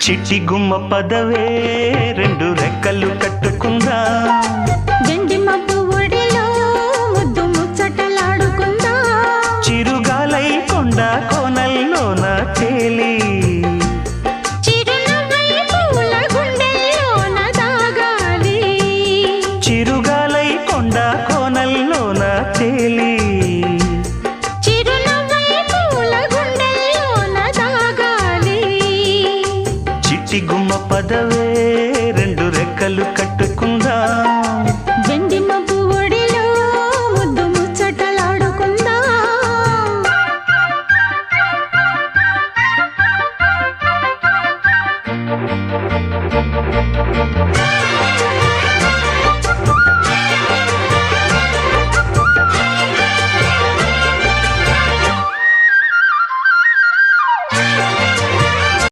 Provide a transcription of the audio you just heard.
చిట్టి గుమ్మ పదవే రెండు రెక్కలు కట్టుకుందా గండి మబ్బు ఒడిలో ముద్దు ముచ్చటలాడుకుందా చిరుగాలై కొండ కోనల్లోన తేలి చిరునవ్వై పూల గుండెల్లోన దాగాలి చిరుగాలై కొండ కోనల్లోన తేలి చిట్టి గుమ్మ పదవే రెండు రెక్కలు కట్టుకుందా